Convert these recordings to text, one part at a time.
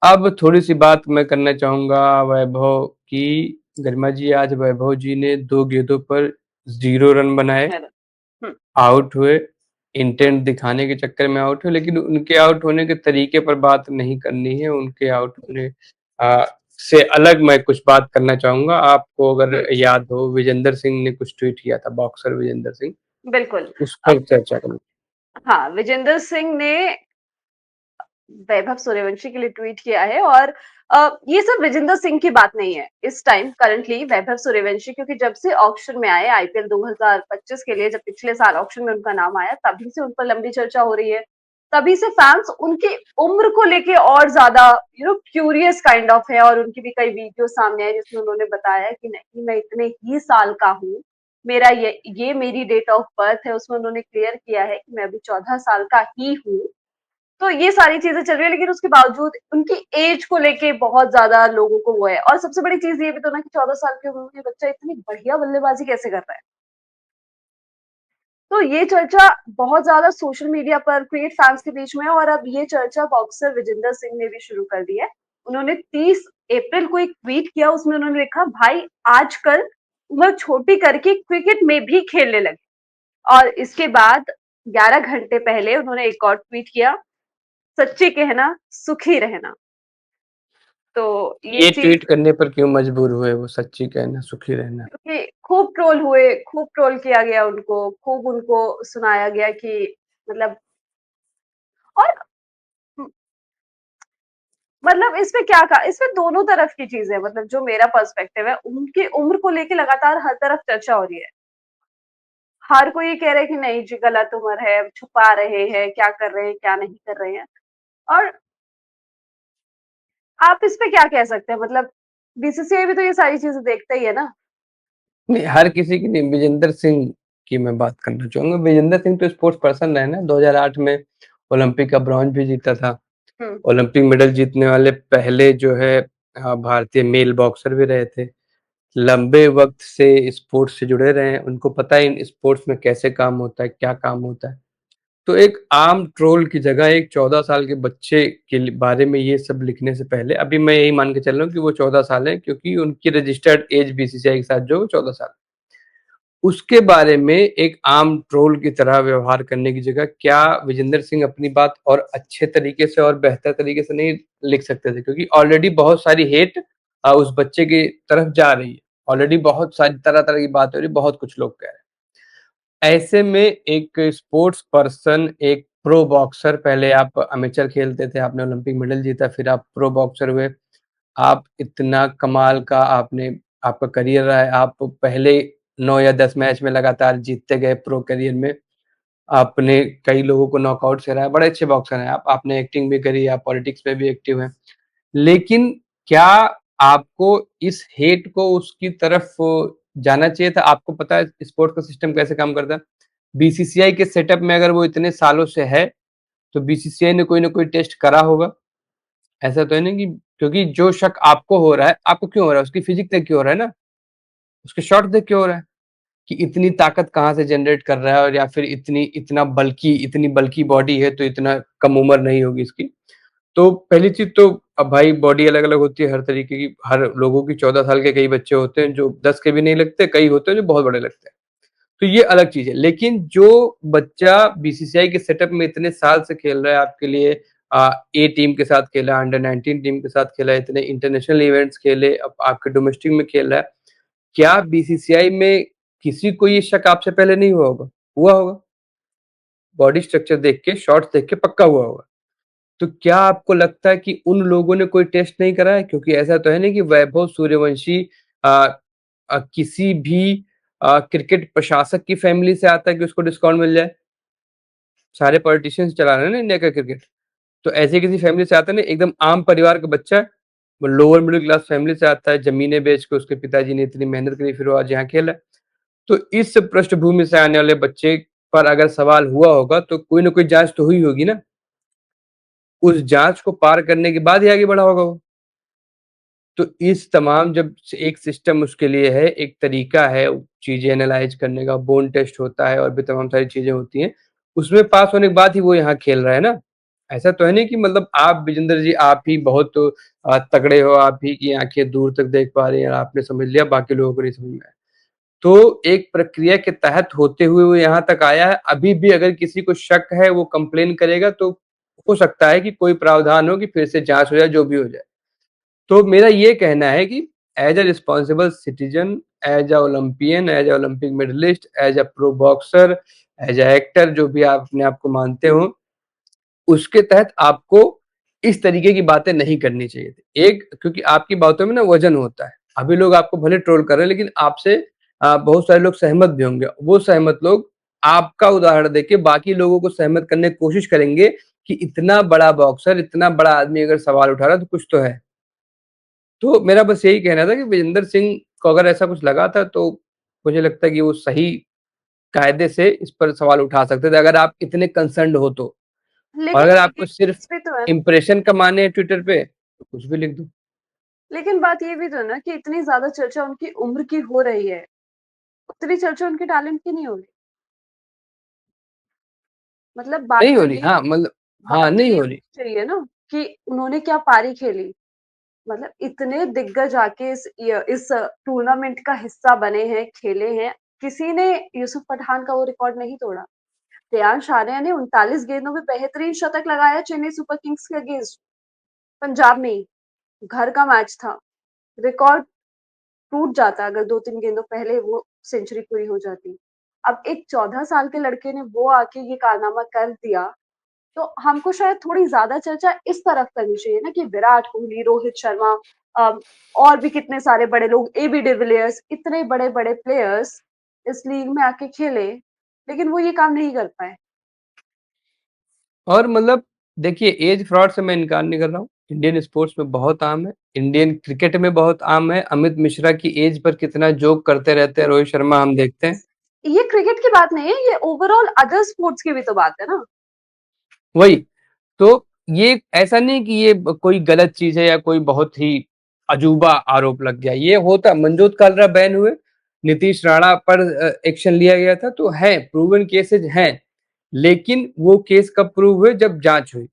अब थोड़ी-सी बात मैं करना चाहूँगा वैभव की। गरिमा जी, आज वैभव जी ने 2 गेंदों पर 0 रन बनाए, है ना? हुँ, आउट हुए, हुँ, इंटेंट दिखाने के चक्कर में आउट हुए, लेकिन उनके आउट होने के तरीके पर बात नहीं करनी है, उनके आउट होने से अलग मैं कुछ बात करना चाहूँगा। आपको हुँ, अगर याद हो, विजेंदर सिंह ने कुछ ट्वीट किया था, बॉक्सर विजेंदर सिंह, बिल्कुल। उस पर अब चर्चा करनी। हाँ, विजेंदर सिंह ने वैभव सूर्यवंशी के लिए ट्वीट किया है और ये सब विजेंदर सिंह की बात नहीं है इस टाइम करंटली वैभव सूर्यवंशी, क्योंकि जब से ऑक्शन में आए आईपीएल 2025 के लिए, जब पिछले साल ऑक्शन में उनका नाम आया, तभी से उन पर लंबी चर्चा हो रही है। तभी से फैंस उनकी उम्र को लेके और ज्यादा क्यूरियस काइंड ऑफ है, और उनकी भी कई वीडियो सामने आए जिसमें उन्होंने बताया कि नहीं, मैं इतने ही साल का हूँ, मेरा ये मेरी डेट ऑफ बर्थ है। उसमें उन्होंने क्लियर किया है कि मैं अभी 14 साल का ही हूँ। तो ये सारी चीजें चल रही है, लेकिन उसके बावजूद उनकी एज को लेके बहुत ज्यादा लोगों को वो है। और सबसे बड़ी चीज ये भी तो ना कि 14 साल की उम्र में बच्चा इतनी बढ़िया बल्लेबाजी कैसे कर रहा है। तो ये चर्चा बहुत ज्यादा सोशल मीडिया पर क्रिकेट फैंस के बीच में है, और अब ये चर्चा बॉक्सर विजेंदर सिंह ने भी शुरू कर दी है। उन्होंने 30 अप्रैल को एक ट्वीट किया, उसमें उन्होंने लिखा, भाई आजकल उम्र छोटी करके क्रिकेट में भी खेलने लगे। और इसके बाद 11 घंटे पहले उन्होंने एक और ट्वीट किया, सच्ची कहना सुखी रहना। तो ये ये चीज, ट्वीट करने पर क्यों मजबूर हुए वो, सच्ची कहना, सुखी रहना? क्योंकि खूब ट्रोल हुए, खूब ट्रोल किया गया उनको, खूब उनको सुनाया गया कि मतलब, और मतलब इसमें क्या कहा, इसमें दोनों तरफ की चीज है। मतलब जो मेरा पर्सपेक्टिव है, उनकी उम्र को लेके लगातार हर तरफ चर्चा हो रही है। हर कोई ये कह रहा है कि नहीं जी, गलत उम्र है, छुपा रहे हैं, क्या कर रहे हैं, क्या नहीं कर रहे हैं। और आप इस पे क्या कह सकते हैं? मतलब बीसीसीआई भी तो ये सारी चीजें देखता ही है ना। नहीं, हर किसी की नहीं, विजेंदर सिंह की मैं बात करना चाहूंगा। विजेंदर सिंह तो स्पोर्ट्स पर्सन रहे ना, 2008 में ओलंपिक का ब्रॉन्ज भी जीता था, हम्म। ओलंपिक मेडल जीतने वाले पहले जो है भारतीय मेल बॉक्सर भी रहे थे, लंबे वक्त से स्पोर्ट्स से जुड़े रहे हैं, उनको पता है इन स्पोर्ट्स में कैसे काम होता है, क्या काम होता है। तो एक आम ट्रोल की जगह एक 14 साल के बच्चे के बारे में ये सब लिखने से पहले, अभी मैं यही मान के चल रहा हूँ कि वो 14 साल है, क्योंकि उनकी रजिस्टर्ड एज बीसीसीआई के साथ जो 14 साल, उसके बारे में एक आम ट्रोल की तरह व्यवहार करने की जगह क्या विजेंदर सिंह अपनी बात और अच्छे तरीके से और बेहतर तरीके से नहीं लिख सकते थे? क्योंकि ऑलरेडी बहुत सारी हेट उस बच्चे की तरफ जा रही है, ऑलरेडी बहुत सारी तरह तरह की बात हो रही है, बहुत कुछ लोग कह रहे हैं। ऐसे में एक स्पोर्ट्स पर्सन, एक प्रो बॉक्सर, पहले आप अमेचर खेलते थे, आपने ओलंपिक मेडल जीता, फिर आप प्रो बॉक्सर हुए, आप इतना कमाल का आपने, आपका करियर रहा है, आप पहले 9 या 10 मैच में लगातार जीतते गए प्रो करियर में, आपने कई लोगों को नॉकआउट से हराया, बड़े अच्छे बॉक्सर हैं आप, आपने एक्टिंग भी करी, आप पॉलिटिक्स में भी एक्टिव हैं। लेकिन क्या आपको इस हेट को उसकी तरफ जाना चाहिए था? आपको पता है स्पोर्ट्स का सिस्टम कैसे काम करता है? बीसीसीआई के सेटअप में अगर वो इतने सालों से है, तो बीसीसीआई ने कोई ना कोई टेस्ट करा होगा। ऐसा तो है नहीं कि, क्योंकि जो शक आपको हो रहा है, आपको क्यों हो रहा है? उसकी फिजिक देख के हो रहा है ना, उसके शॉट देख के हो रहा है कि इतनी ताकत कहाँ से जनरेट कर रहा है, और या फिर इतनी बल्की बॉडी है, तो इतना कम उम्र नहीं होगी इसकी। तो पहली चीज तो, अब भाई बॉडी अलग अलग होती है हर तरीके की, हर लोगों की, 14 साल के कई बच्चे होते हैं जो 10 के भी नहीं लगते, कई होते हैं जो बहुत बड़े लगते हैं, तो ये अलग चीज है। लेकिन जो बच्चा बीसीसीआई के सेटअप में इतने साल से खेल रहा है आपके लिए, ए टीम के साथ खेला, अंडर 19 टीम के साथ खेला, इतने इंटरनेशनल इवेंट्स खेले, अब आपके डोमेस्टिक में खेल रहा है, क्या बीसीसीआई में किसी को ये शक आपसे पहले नहीं हुआ होगा? हुआ होगा, बॉडी स्ट्रक्चर देख के, शॉट्स देख के पक्का हुआ होगा। तो क्या आपको लगता है कि उन लोगों ने कोई टेस्ट नहीं करा है? क्योंकि ऐसा तो है नहीं कि वैभव सूर्यवंशी किसी भी क्रिकेट प्रशासक की फैमिली से आता है कि उसको डिस्काउंट मिल जाए। सारे पॉलिटिशियंस चला रहे हैं ना इंडिया का क्रिकेट, तो ऐसे किसी फैमिली से आता नहीं, एकदम आम परिवार का बच्चा है, वो लोअर मिडिल क्लास फैमिली से आता है, जमीनें बेच के उसके पिताजी ने इतनी मेहनत करी, फिर वो आज यहाँ खेला है। तो इस पृष्ठभूमि से आने वाले बच्चे पर अगर सवाल हुआ होगा, तो कोई ना कोई जांच तो हुई होगी ना, उस जांच को पार करने के बाद ही आगे बढ़ा होगा वो। तो इस तमाम, जब एक सिस्टम उसके लिए है, एक तरीका है चीजें एनालाइज करने का, बोन टेस्ट होता है और भी तमाम सारी चीजें होती हैं, उसमें पास होने के बाद ही वो यहाँ खेल रहा है ना। ऐसा तो है नहीं कि मतलब आप विजेंद्र जी आप ही बहुत तगड़े हो, आप ही की आँखें दूर तक देख पा रही हैं, आपने समझ लिया, बाकी लोगों को नहीं समझ में आया। तो एक प्रक्रिया के तहत होते हुए वो यहाँ तक आया है। अभी भी अगर किसी को शक है, वो कंप्लेन करेगा तो हो सकता है कि कोई प्रावधान हो कि फिर से जाँच हो जाए, जो भी हो जाए। तो मेरा ये कहना है कि as a responsible citizen, as a olympian, as a olympic medallist, as a pro boxer, as a actor, जो भी आप अपने आप को मानते हो, उसके तहत आपको इस तरीके की बातें नहीं करनी चाहिए थी। एक, क्योंकि आपकी बातों में ना वज़न होता है। अभी लोग आपको भले ट्रोल कर रहे हैं, लेकिन आपसे बहुत सारे लोग सहमत भी होंगे। वो सहमत लोग आपका उदाहरण देके बाकी लोगों को सहमत करने की कोशिश करेंगे कि इतना बड़ा बॉक्सर, इतना बड़ा आदमी अगर सवाल उठा रहा है तो कुछ तो है। तो मेरा बस यही कहना था कि विजेंदर सिंह को अगर ऐसा कुछ लगा था तो मुझे लगता है कि वो सही कायदे से इस पर सवाल उठा सकते थे, अगर आप इतने कंसर्न्ड हो तो। और लेकिन अगर ये आपको सिर्फ भी तो है ना, इंप्रेशन कमाने हैं ट्विटर पे, तो कुछ भी लिख दो। लेकिन बात ये भी तो है ना कि इतनी ज़्यादा चर्चा उनकी उम्र की हो रही है, उतनी चर्चा उनके टैलेंट की नहीं हो रही। मतलब नहीं हो रही, हाँ, मतलब हाँ, बात तो नहीं ये हो रही। होनी चाहिए ना कि उन्होंने क्या पारी खेली। मतलब इतने दिग्गज आके इस टूर्नामेंट का हिस्सा बने हैं, खेले हैं, किसी ने यूसुफ पठान का वो रिकॉर्ड नहीं तोड़ा। प्रियांश आर्या ने 39 गेंदों में बेहतरीन शतक लगाया चेन्नई सुपर किंग्स के अगेंस्ट, पंजाब में ही, घर का मैच था। रिकॉर्ड टूट जाता अगर 2-3 गेंदों पहले वो सेंचुरी पूरी हो जाती। अब एक 14 साल के लड़के ने वो आके ये कारनामा कर दिया, तो हमको शायद थोड़ी ज़्यादा चर्चा इस तरफ करनी चाहिए ना कि विराट कोहली, रोहित शर्मा, अ, और भी कितने सारे बड़े लोग, एबी डिविलियर्स, इतने बड़े-बड़े प्लेयर्स इस लीग में आके खेले, लेकिन वो ये काम नहीं कर पाए। और मतलब देखिए, एज फ्रॉड से मैं इनकार नहीं कर रहा हूँ। इंडियन स्पोर्ट्स में बहुत आम है, इंडियन क्रिकेट में बहुत आम है। अमित मिश्रा की एज पर कितना जोक करते रहते हैं रोहित शर्मा, हम देखते हैं। ये क्रिकेट की बात नहीं है, ये ओवरऑल अदर स्पोर्ट्स की भी तो बात है ना। वही, तो ये ऐसा नहीं कि ये कोई गलत चीज़ है या कोई बहुत ही अजूबा आरोप लग गया। ये होता, मनजोत कालरा बैन हुए, नीतीश राणा पर एक्शन लिया गया था, तो है, प्रूवन केसेज़ हैं। लेकिन वो केस कब प्रूव हुए? जब जाँच हुई।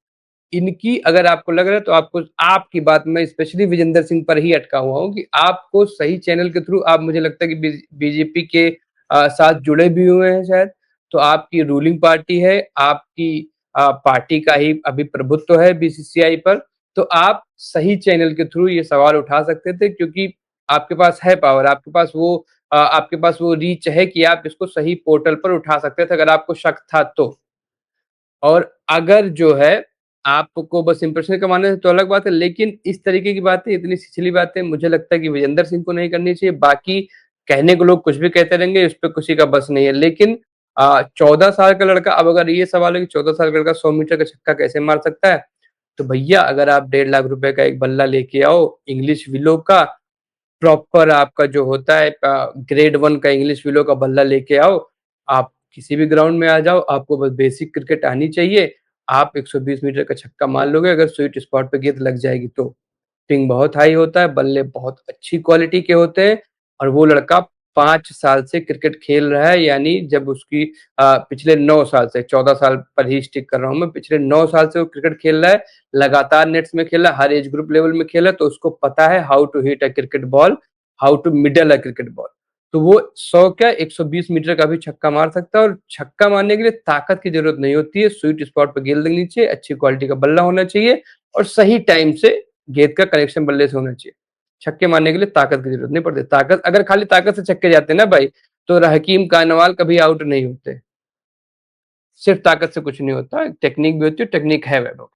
इनकी अगर आपको लग रहा है तो आपको, आपकी बात में स्पेशली विजेंदर सिंह पर ही अटका हुआ हूँ कि आपको सही चैनल के थ्रू, आप, मुझे लगता है कि बीजेपी के साथ जुड़े भी हुए हैं शायद, तो आपकी रूलिंग पार्टी है, आपकी पार्टी का ही अभी प्रभुत्व है बीसीसीआई पर, तो आप सही चैनल के थ्रू ये सवाल उठा सकते थे, क्योंकि आपके पास है पावर, आपके पास वो रीच है कि आप इसको सही पोर्टल पर उठा सकते थे अगर आपको शक था तो। और अगर जो है आपको बस इंप्रेशन कमाने से तो अलग बात है, लेकिन इस तरीके की बातें, इतनी छिछली बातें मुझे लगता है कि विजेंदर सिंह को नहीं करनी चाहिए। बाकी कहने को लोग कुछ भी कहते रहेंगे, इस पे किसी का बस नहीं है। लेकिन 14 साल का लड़का, अब अगर ये सवाल है कि 14 साल का लड़का 100 मीटर का छक्का कैसे मार सकता है, तो भैया अगर आप 1.5 लाख रुपए का एक बल्ला लेके आओ इंग्लिश विलो का, प्रॉपर आपका जो होता है ग्रेड 1 का इंग्लिश विलो का बल्ला लेके आओ, आप किसी भी ग्राउंड में आ जाओ, आपको बस बेसिक क्रिकेट आनी चाहिए, आप 120 मीटर का छक्का मार लोगे अगर स्वीट स्पॉट पे गेंद लग जाएगी तो। पिंग बहुत हाई होता है, बल्ले बहुत अच्छी क्वालिटी के होते हैं, और वो लड़का 5 साल से क्रिकेट खेल रहा है, यानी जब उसकी पिछले 9 साल से, 14 साल पर ही स्टिक कर रहा हूँ मैं, पिछले 9 साल से वो क्रिकेट खेल रहा है, लगातार नेट्स में खेला, हर एज ग्रुप लेवल में खेला, तो उसको पता है how to hit a cricket ball, how to middle a cricket ball. तो वो 100 क्या 120 मीटर का भी छक्का मार सकता है, और छक्का मारने के लिए ताकत की जरूरत नहीं होती है, स्वीट स्पॉट पर गेंद लगनी चाहिए, अच्छी क्वालिटी का बल्ला होना चाहिए, और सही टाइम से गेंद का कनेक्शन बल्ले से होना चाहिए। छक्के मारने के लिए ताकत की जरूरत नहीं पड़ती। ताकत, अगर खाली ताकत से छक्के जाते ना भाई, तो हकीम कानवाल कभी आउट नहीं होते। सिर्फ ताकत से कुछ नहीं होता, टेक्निक भी होती है, टेक्निक है वैभव।